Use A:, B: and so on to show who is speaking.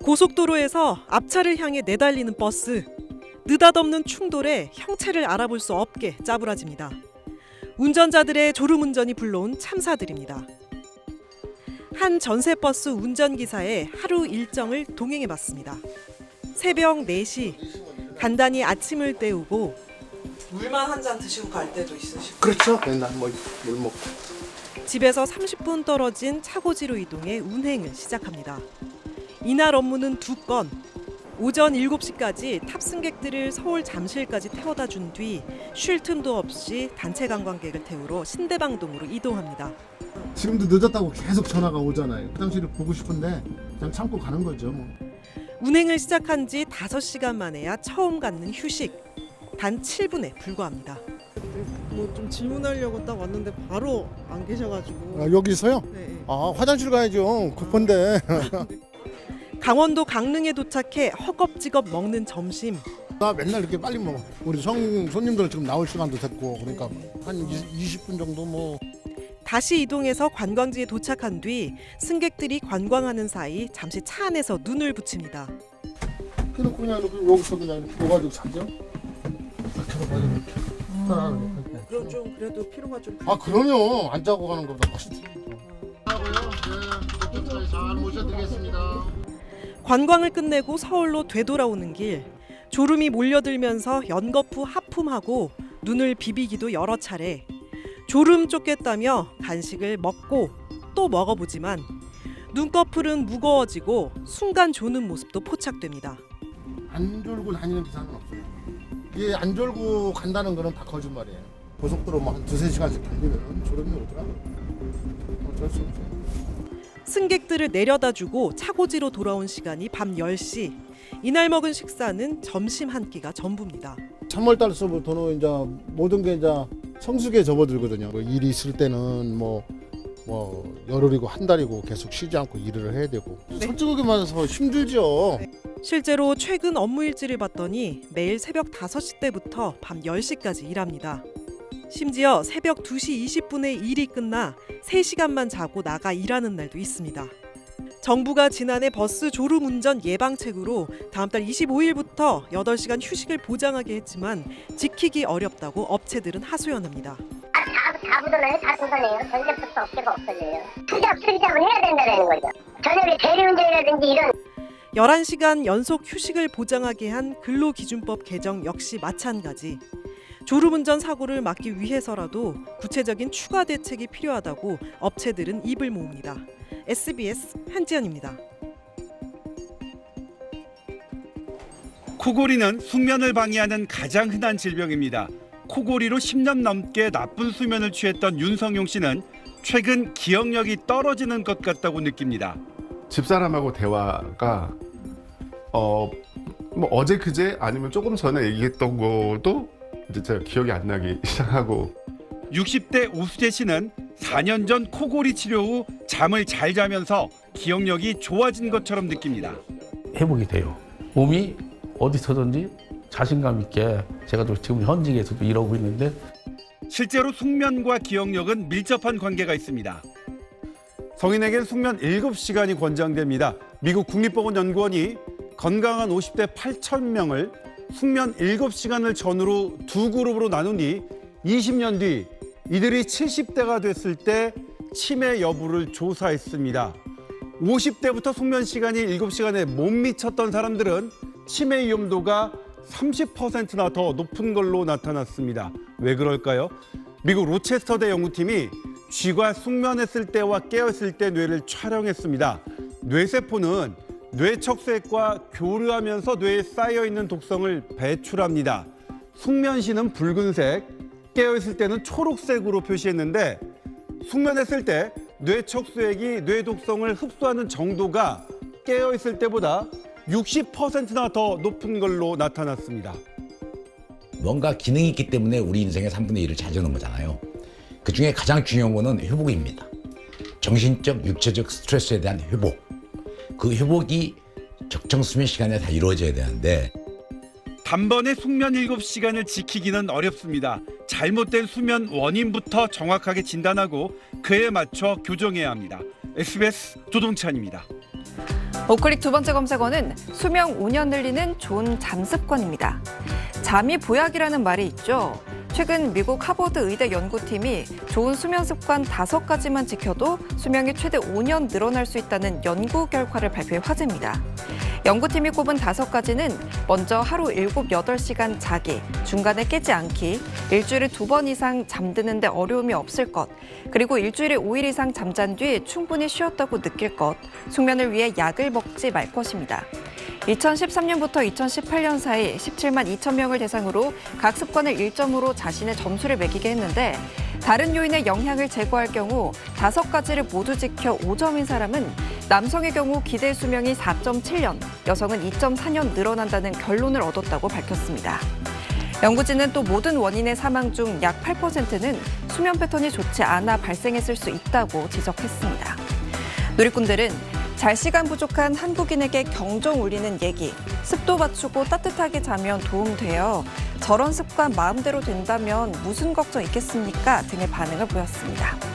A: 고속도로에서 앞차를 향해 내달리는 버스. 느닷없는 충돌에 형체를 알아볼 수 없게 짜부라집니다. 운전자들의 졸음운전이 불러온 참사들입니다. 한 전세버스 운전기사의 하루 일정을 동행해봤습니다. 새벽 4시, 간단히 아침을 때우고 물만 한 잔 드시고 갈 때도 있으시고
B: 그렇죠. 맨날 물 먹고.
A: 집에서 30분 떨어진 차고지로 이동해 운행을 시작합니다. 이날 업무는 2건. 오전 7시까지 탑승객들을 서울 잠실까지 태워다 준 뒤 쉴 틈도 없이 단체 관광객을 태우러 신대방동으로 이동합니다.
B: 지금도 늦었다고 계속 전화가 오잖아요. 화장실을 보고 싶은데 그냥 참고 가는 거죠. 뭐.
A: 운행을 시작한 지 5시간 만에야 처음 갖는 휴식. 단 7분에 불과합니다.
C: 뭐 좀 질문하려고 딱 왔는데 바로 안 계셔가지고.
B: 아, 여기서요?
C: 네.
B: 아, 화장실 가야죠. 급한데.
A: 강원도 강릉에 도착해 허겁지겁 먹는 점심.
B: 나 맨날 이렇게 빨리 먹어. 우리 손님들 지금 나올 시간도 됐고 그러니까 한 20분 정도 뭐.
A: 다시 이동해서 관광지에 도착한 뒤 승객들이 관광하는 사이 잠시 차 안에서 눈을 붙입니다.
B: 그냥 이렇게 여기서 그냥 이렇게 가지고 사죠. 이렇게 이렇게.
C: 그럼 좀 그래도 피로가 좀.
B: 아, 그럼요. 안 자고 가는 것보다 훨씬 틀리죠. 하고요. 네, 잘 모셔드리겠습니다.
A: 관광을 끝내고 서울로 되돌아오는 길. 졸음이 몰려들면서 연거푸 하품하고 눈을 비비기도 여러 차례. 졸음 쫓겠다며 간식을 먹고 또 먹어보지만 눈꺼풀은 무거워지고 순간 조는 모습도 포착됩니다.
B: 안 졸고 다니는 기사는 없어요. 이게 안 졸고 간다는 거는 다 거짓말이에요. 고속도로 뭐 한 2-3시간씩 달리면 졸음이 오더라고요. 어쩔 수 없어요.
A: 승객들을 내려다주고 차고지로 돌아온 시간이 밤 10시. 이날 먹은 식사는 점심 한 끼가 전부입니다.
B: 3월 달서부터는 이제 모든 게 이제 성수기에 접어들거든요. 뭐 일이 있을 때는 뭐 열흘이고 한 달이고 계속 쉬지 않고 일을 해야 되고. 솔직하게 말해서 힘들죠.
A: 실제로 최근 업무 일지를 봤더니 매일 새벽 5시 때부터 밤 10시까지 일합니다. 심지어 새벽 2시 20분에 일이 끝나 3시간만 자고 나가 일하는 날도 있습니다. 정부가 지난해 버스 졸음운전 예방책으로 다음 달 25일부터 8시간 휴식을 보장하게 했지만 지키기 어렵다고 업체들은 하소연합니다.
D: 다 묻어나요? 다 묻어내요. 전세버스 업체가 없어져요. 투잡을 해야 된다는 거죠. 저녁에 대리운전이라든지 이런
A: 11시간 연속 휴식을 보장하게 한 근로기준법 개정 역시 마찬가지. 졸음운전 사고를 막기 위해서라도 구체적인 추가 대책이 필요하다고 업체들은 입을 모읍니다. SBS 한지연입니다.
E: 코골이는 숙면을 방해하는 가장 흔한 질병입니다. 코골이로 10년 넘게 나쁜 수면을 취했던 윤성용 씨는 최근 기억력이 떨어지는 것 같다고 느낍니다.
F: 집사람하고 대화가 뭐 어제 그제 아니면 조금 전에 얘기했던 것도 이제 제가 기억이 안 나기 시작하고
E: 60대 오수재 씨는 4년 전 코골이 치료 후 잠을 잘 자면서 기억력이 좋아진 것처럼 느낍니다.
G: 회복이 돼요. 몸이 어디서든지 자신감 있게 제가 지금 현직에서도 일하고 있는데
E: 실제로 숙면과 기억력은 밀접한 관계가 있습니다. 성인에겐 숙면 7시간이 권장됩니다. 미국 국립보건연구원이 건강한 50대 8,000명을 숙면 7시간을 전후로 두 그룹으로 나눈 뒤 20년 뒤 이들이 70대가 됐을 때 치매 여부를 조사했습니다. 50대부터 숙면 시간이 7시간에 못 미쳤던 사람들은 치매 위험도가 30%나 더 높은 걸로 나타났습니다. 왜 그럴까요? 미국 로체스터대 연구팀이 쥐가 숙면했을 때와 깨어있을 때 뇌를 촬영했습니다. 뇌세포는 뇌척수액과 교류하면서 뇌에 쌓여있는 독성을 배출합니다. 숙면 시는 붉은색, 깨어있을 때는 초록색으로 표시했는데 숙면했을 때 뇌척수액이 뇌독성을 흡수하는 정도가 깨어있을 때보다 60%나 더 높은 걸로 나타났습니다.
H: 뭔가 기능이 있기 때문에 우리 인생의 3분의 1을 차지하는 거잖아요. 그중에 가장 중요한 거는 회복입니다. 정신적, 육체적 스트레스에 대한 회복. 그 회복이 적정 수면 시간에 다 이루어져야 되는데
E: 단번에 숙면 7시간을 지키기는 어렵습니다. 잘못된 수면 원인부터 정확하게 진단하고 그에 맞춰 교정해야 합니다. SBS 조동찬입니다.
I: 오클릭 두 번째 검색어는 수명 5년 늘리는 좋은 잠 습관입니다. 잠이 보약이라는 말이 있죠. 최근 미국 하버드 의대 연구팀이 좋은 수면 습관 5가지만 지켜도 수명이 최대 5년 늘어날 수 있다는 연구 결과를 발표해 화제입니다. 연구팀이 꼽은 5가지는 먼저 하루 7, 8시간 자기, 중간에 깨지 않기, 일주일에 2번 이상 잠드는데 어려움이 없을 것, 그리고 일주일에 5일 이상 잠잔 뒤 충분히 쉬었다고 느낄 것, 숙면을 위해 약을 먹지 말 것입니다. 2013년부터 2018년 사이 17만 2천 명을 대상으로 각 습관을 1점으로 자신의 점수를 매기게 했는데 다른 요인의 영향을 제거할 경우 5가지를 모두 지켜 5점인 사람은 남성의 경우 기대 수명이 4.7년, 여성은 2.4년 늘어난다는 결론을 얻었다고 밝혔습니다. 연구진은 또 모든 원인의 사망 중 약 8%는 수면 패턴이 좋지 않아 발생했을 수 있다고 지적했습니다. 누리꾼들은 잘 시간 부족한 한국인에게 경종 울리는 얘기, 습도 맞추고 따뜻하게 자면 도움돼요. 저런 습관 마음대로 된다면 무슨 걱정 있겠습니까? 등의 반응을 보였습니다.